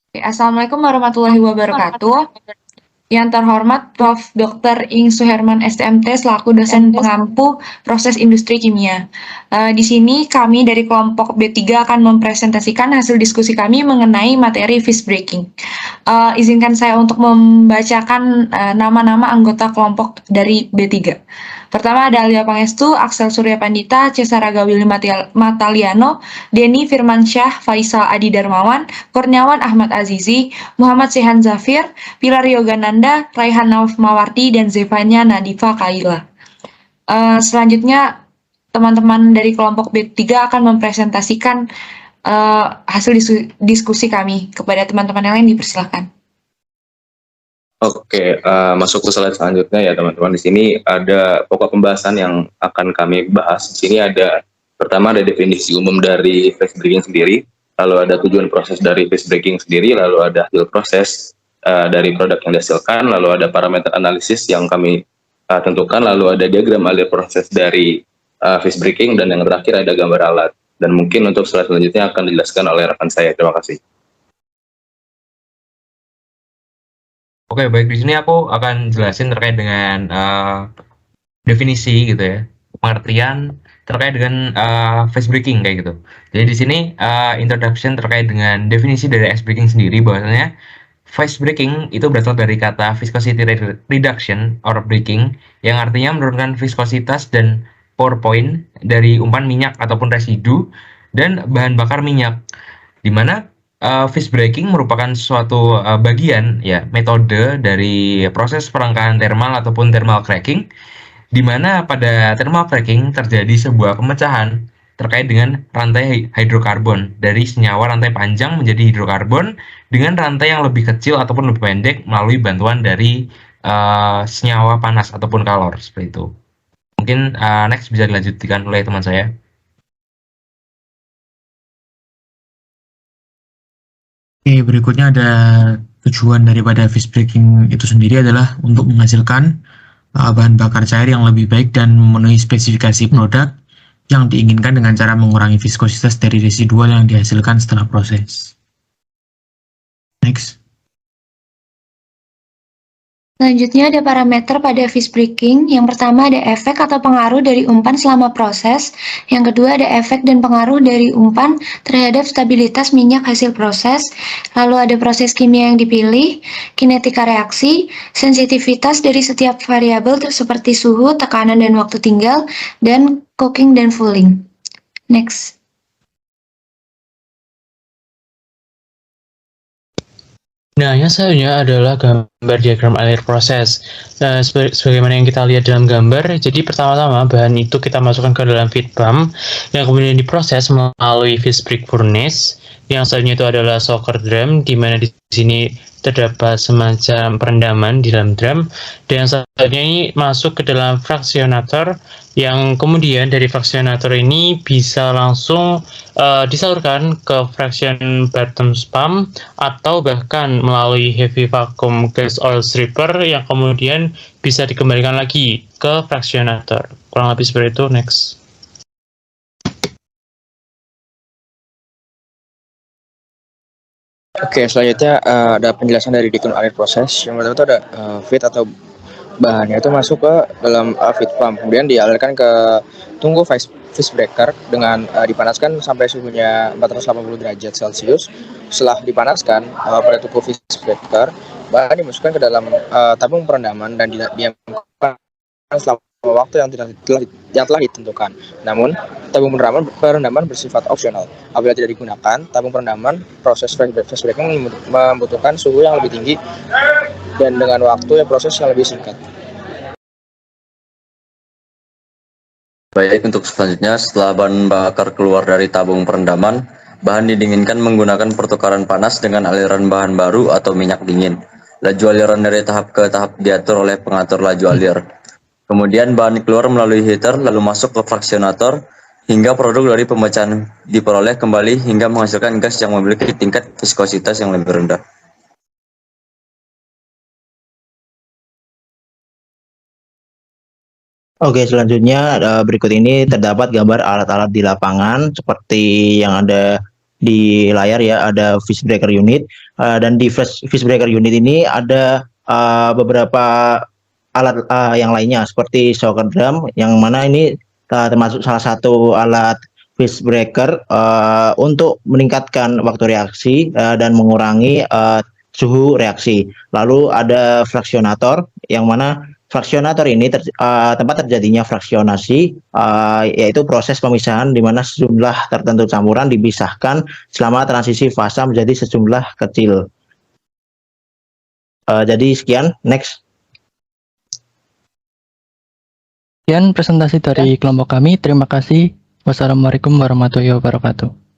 Assalamualaikum warahmatullahi wabarakatuh. Yang terhormat Prof. Dr. Ing Suherman STMT selaku dosen pengampu proses industri kimia. Di sini kami dari kelompok B3 akan mempresentasikan hasil diskusi kami mengenai materi fish breaking. Izinkan saya untuk membacakan nama-nama anggota kelompok dari B3. Pertama ada Alia Pangestu, Axel Surya Pandita, Cesara Willy Mataliano, Denny Firmansyah, Faisal Adi Darmawan, Kurniawan Ahmad Azizi, Muhammad Sehan Zafir, Pilar Yogananda, Raihan Nauf Mawardi, dan Zevanya Nadifa Kaila. Selanjutnya, teman-teman dari kelompok B3 akan mempresentasikan hasil diskusi kami. Kepada teman-teman yang lain dipersilakan. Oke, masuk ke slide selanjutnya ya teman-teman. Di sini ada pokok pembahasan yang akan kami bahas. Di sini pertama ada definisi umum dari fish breaking sendiri, lalu ada tujuan proses dari fish breaking sendiri, lalu ada hasil proses dari produk yang dihasilkan, lalu ada parameter analisis yang kami tentukan, lalu ada diagram alur proses dari fish breaking, dan yang terakhir ada gambar alat. Dan mungkin untuk slide selanjutnya akan dijelaskan oleh rekan saya. Terima kasih. Oke, baik, di sini aku akan jelasin terkait dengan definisi gitu ya, pengertian terkait dengan phase breaking kayak gitu. Jadi di sini introduction terkait dengan definisi dari ice breaking sendiri, bahwasanya phase breaking itu berasal dari kata viscosity reduction or breaking, yang artinya menurunkan viskositas dan pour point dari umpan minyak ataupun residu dan bahan bakar minyak, di mana fish breaking merupakan suatu bagian ya metode dari proses perangkaian thermal ataupun thermal cracking, di mana pada thermal cracking terjadi sebuah pemecahan terkait dengan rantai hidrokarbon dari senyawa rantai panjang menjadi hidrokarbon dengan rantai yang lebih kecil ataupun lebih pendek melalui bantuan dari senyawa panas ataupun kalor, seperti itu. Mungkin next bisa dilanjutkan oleh teman saya. Oke, berikutnya ada tujuan daripada fish breaking itu sendiri adalah untuk menghasilkan bahan bakar cair yang lebih baik dan memenuhi spesifikasi produk yang diinginkan dengan cara mengurangi viskositas dari residual yang dihasilkan setelah proses. Next. Selanjutnya ada parameter pada fish breaking. Yang pertama ada efek atau pengaruh dari umpan selama proses. Yang kedua ada efek dan pengaruh dari umpan terhadap stabilitas minyak hasil proses. Lalu ada proses kimia yang dipilih, kinetika reaksi, sensitivitas dari setiap variabel seperti suhu, tekanan, dan waktu tinggal, dan cooking dan fouling. Next. Nah, yang selanjutnya adalah gambar diagram alur proses. Nah, sebagaimana yang kita lihat dalam gambar, jadi pertama-tama bahan itu kita masukkan ke dalam feed pump, yang kemudian diproses melalui fish break furnace. Yang selanjutnya itu adalah soaker drum, di mana di sini terdapat semacam perendaman di dalam drum, dan yang selanjutnya ini masuk ke dalam fraksionator, yang kemudian dari fraksionator ini bisa langsung disalurkan ke fraction bottom pump atau bahkan melalui heavy vacuum gas oil stripper yang kemudian bisa dikembalikan lagi ke fraksionator. Kurang lebih seperti itu. Next. Oke, selanjutnya ada penjelasan dari diagram alur proses. Yang pertama itu ada feed atau bahannya itu masuk ke dalam feed pump, kemudian dialirkan ke tungku fish breaker dengan dipanaskan sampai suhunya 480 derajat Celcius. Setelah dipanaskan pada tungku fish breaker, bahan dimasukkan ke dalam tabung perendaman dan didiamkan selama waktu yang telah ditentukan. Namun, tabung perendaman bersifat opsional. Apabila tidak digunakan, tabung perendaman proses fish breaking membutuhkan suhu yang lebih tinggi dan dengan waktu proses yang lebih singkat. Baik, untuk selanjutnya, setelah bahan bakar keluar dari tabung perendaman, bahan didinginkan menggunakan pertukaran panas dengan aliran bahan baru atau minyak dingin. Laju aliran dari tahap ke tahap diatur oleh pengatur laju alir. Kemudian bahan keluar melalui heater lalu masuk ke fraksionator hingga produk dari pemecahan diperoleh kembali hingga menghasilkan gas yang memiliki tingkat viskositas yang lebih rendah. Oke, selanjutnya berikut ini terdapat gambar alat-alat di lapangan seperti yang ada di layar ya, ada fish breaker unit, dan di fish breaker unit ini ada beberapa alat yang lainnya seperti shocker drum, yang mana ini termasuk salah satu alat fish breaker untuk meningkatkan waktu reaksi dan mengurangi suhu reaksi. Lalu ada fraksionator, yang mana fraksionator ini tempat terjadinya fraksionasi, yaitu proses pemisahan di mana sejumlah tertentu campuran dipisahkan selama transisi fase menjadi sejumlah kecil. Jadi sekian, next. Sekian presentasi dari kelompok kami. Terima kasih. Wassalamualaikum warahmatullahi wabarakatuh.